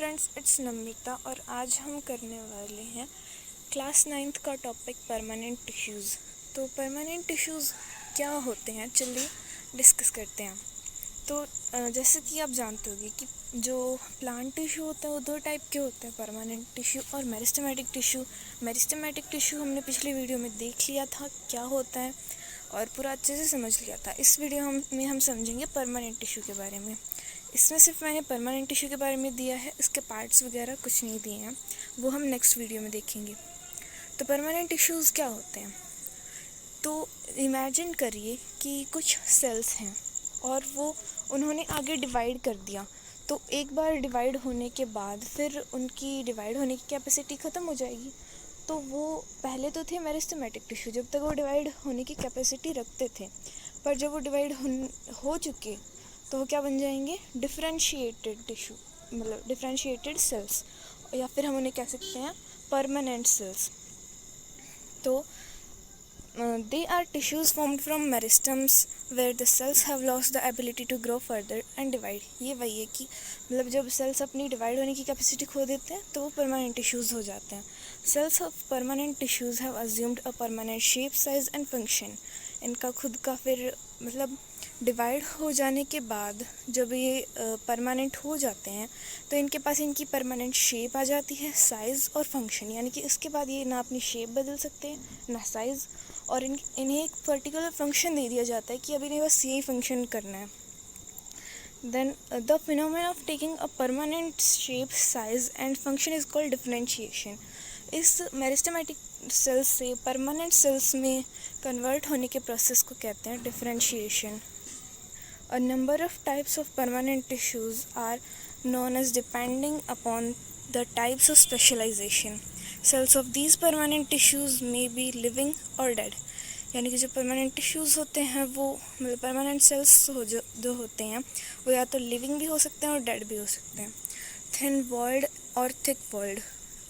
Friends, it's Namita और आज हम करने वाले हैं क्लास 9th का टॉपिक परमानेंट टिश्यूज़। तो परमानेंट टिश्यूज़ क्या होते हैं, चलिए डिस्कस करते हैं। तो जैसे कि आप जानते होंगे कि जो प्लांट टिश्यू होता है वो दो टाइप के होते हैं, परमानेंट टिश्यू और मेरिस्टेमेटिक टिश्यू। मेरिस्टेमेटिक टिश्यू हमने पिछले वीडियो में देख लिया था क्या होता है और पूरा अच्छे से समझ लिया था। इस वीडियो में हम समझेंगे परमानेंट टिश्यू के बारे में। इसमें सिर्फ मैंने परमानेंट टिश्यू के बारे में दिया है, इसके पार्ट्स वगैरह कुछ नहीं दिए हैं, वो हम नेक्स्ट वीडियो में देखेंगे। तो परमानेंट टिश्यूज़ क्या होते हैं, तो इमेजिन करिए कि कुछ सेल्स हैं और वो उन्होंने आगे डिवाइड कर दिया। तो एक बार डिवाइड होने के बाद फिर उनकी डिवाइड होने की कैपेसिटी ख़त्म हो जाएगी। तो वो पहले तो थे मेरिस्टेमेटिक टिश्यू, जब तक वो डिवाइड होने की कैपेसिटी रखते थे, पर जब वो डिवाइड हो चुके तो वो क्या बन जाएंगे, डिफरेंशिएटेड टिश्यू, मतलब डिफरेंशिएटेड सेल्स, या फिर हम उन्हें कह सकते हैं परमानेंट सेल्स। तो they are tissues formed from meristems where the cells have lost the ability to grow further and divide। ये वही है कि मतलब जब सेल्स अपनी डिवाइड होने की कैपेसिटी खो देते हैं तो वो परमानेंट टिश्यूज़ हो जाते हैं। Cells of permanent tissues have assumed a permanent shape, size and function. इनका खुद का फिर मतलब डिवाइड हो जाने के बाद जब ये परमानेंट हो जाते हैं तो इनके पास इनकी परमानेंट शेप आ जाती है, साइज़ और फंक्शन, यानी कि इसके बाद ये ना अपनी शेप बदल सकते हैं ना साइज़, और इन्हें एक पर्टिकुलर फंक्शन दे दिया जाता है कि अब इन्हें बस यही फंक्शन करना है। Then the phenomena of taking a permanent shape, size and function is called differentiation. इस मेरिस्टेमेटिक सेल्स से परमानेंट सेल्स में कन्वर्ट होने के प्रोसेस को कहते हैं differentiation. A number of types of permanent tissues are known as depending upon the types of specialization. Cells of these permanent tissues may be living or dead। यानी कि जो permanent tissues होते हैं वो मतलब परमानेंट सेल्स जो होते हैं वो या तो लिविंग भी हो सकते हैं और डेड भी हो सकते हैं। थिन वॉल्ड और थिक वॉल्ड,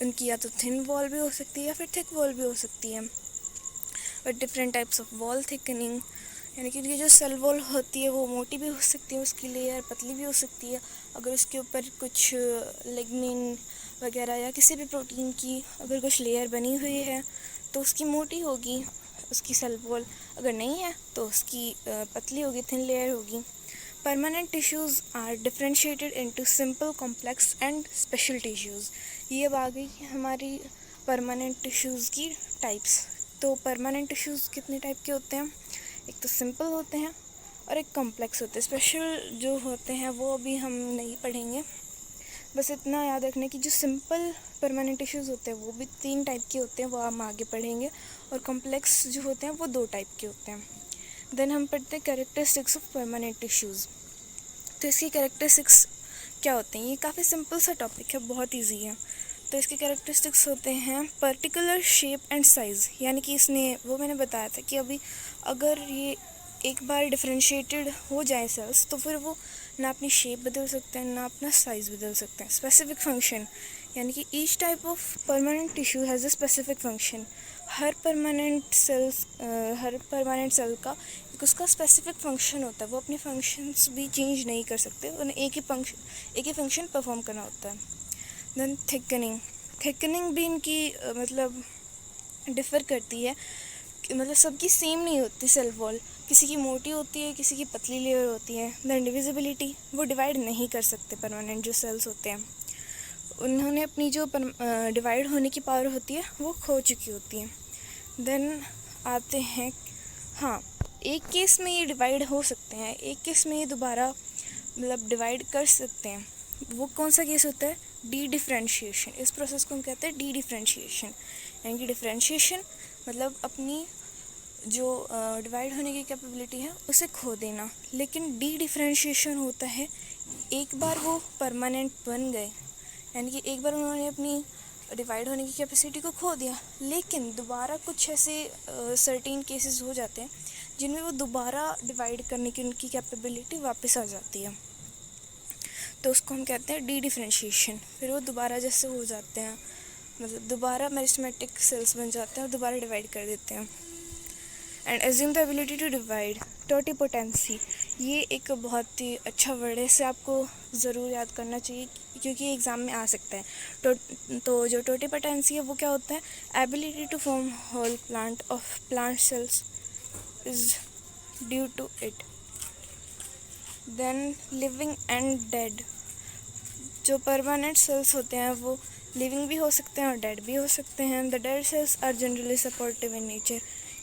उनकी या तो थिन वॉल भी हो सकती है या फिर थिक वॉल भी हो सकती है। और different types of wall thickening, यानी कि उनकी जो सेल वॉल होती है वो मोटी भी हो सकती है, उसकी लेयर पतली भी हो सकती है। अगर उसके ऊपर कुछ लिग्निन वगैरह या किसी भी प्रोटीन की अगर कुछ लेयर बनी हुई है तो उसकी मोटी होगी उसकी सेल वॉल, अगर नहीं है तो उसकी पतली होगी, थिन लेयर होगी। Permanent tissues are differentiated into simple, complex and special tissues. ये अब आ गई हमारी परमानेंट टिश्यूज़ की टाइप्स। तो परमानेंट टिश्यूज़ कितने टाइप के होते हैं, एक तो सिंपल होते हैं और एक कॉम्प्लेक्स होते हैं। स्पेशल जो होते हैं वो अभी हम नहीं पढ़ेंगे, बस इतना याद रखना कि जो सिंपल परमानेंट टिश्यूज़ होते हैं वो भी 3 टाइप के होते हैं, वो हम आगे पढ़ेंगे, और कॉम्प्लेक्स जो होते हैं वो 2 टाइप के होते हैं। देन हम पढ़ते हैं कैरेक्टरिस्टिक्स ऑफ परमानेंट टिश्यूज़। तो इसकी कैरेक्टरिस्टिक्स क्या होते हैं, ये काफ़ी सिंपल सा टॉपिक है, बहुत ईजी है। तो इसके कैरेक्टरिस्टिक्स होते हैं पर्टिकुलर शेप एंड साइज़, यानी कि इसने वो मैंने बताया था कि अभी अगर ये एक बार डिफरेंशिएटेड हो जाए सेल्स तो फिर वो ना अपनी शेप बदल सकते हैं ना अपना साइज़ बदल सकते हैं। स्पेसिफिक फंक्शन, यानी कि each type of permanent tissue has a specific function. हर परमानेंट सेल का एक उसका स्पेसिफिक फंक्शन होता है, वो अपने फंक्शंस भी चेंज नहीं कर सकते, उन्हें एक ही फंक्शन परफॉर्म करना होता है। देन थिकनिंग भी इनकी मतलब डिफ़र करती है, मतलब सबकी सेम नहीं होती सेल वॉल, किसी की मोटी होती है, किसी की पतली लेयर होती है। देन डिविजिबिलिटी, वो डिवाइड नहीं कर सकते परमानेंट जो सेल्स होते हैं, उन्होंने अपनी जो डिवाइड होने की पावर होती है वो खो चुकी होती है। देन आते हैं, हाँ, एक केस में ये डिवाइड हो सकते हैं, एक केस में ये दोबारा मतलब डिवाइड कर सकते हैं। वो कौन सा केस होता है, डी डिफरेंशिएशन। इस प्रोसेस को हम कहते हैं डी डिफरेंशिएशन, यानी कि डिफरेंशिएशन मतलब अपनी जो डिवाइड होने की कैपेबिलिटी है उसे खो देना। लेकिन डी डिफरेंशिएशन होता है एक बार वो परमानेंट बन गए, यानी कि एक बार उन्होंने अपनी डिवाइड होने की कैपेसिटी को खो दिया, लेकिन दोबारा कुछ ऐसे सर्टेन केसेस हो जाते हैं जिनमें वो दोबारा डिवाइड करने की उनकी कैपेबिलिटी वापस आ जाती है, तो उसको हम कहते हैं डी डिफरेंशिएशन। फिर वो दोबारा जैसे हो जाते हैं, मतलब दोबारा मेरिस्टेमेटिक सेल्स बन जाते हैं और दोबारा डिवाइड कर देते हैं। And assume the ability to divide, totipotency, ये एक बहुत ही अच्छा वर्ड है, इसे आपको ज़रूर याद करना चाहिए क्योंकि एग्ज़ाम में आ सकता है। तो जो टोटिपोटेंसी है वो क्या होता है? Ability to form whole plant of plant cells is due to it. Then living and dead. जो परमानेंट सेल्स होते हैं वो लिविंग भी हो सकते हैं और डेड भी हो सकते हैं। The dead cells are generally supportive in nature,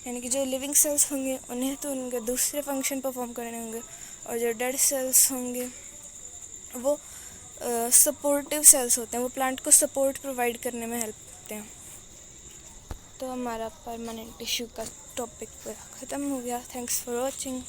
यानी कि जो लिविंग सेल्स होंगे उन्हें तो उनके दूसरे फंक्शन परफॉर्म करने होंगे, और जो डेड सेल्स होंगे वो सपोर्टिव सेल्स होते हैं, वो प्लांट को सपोर्ट प्रोवाइड करने में हेल्प करते हैं। तो हमारा परमानेंट टिश्यू का टॉपिक ख़त्म हो गया। Thanks for watching.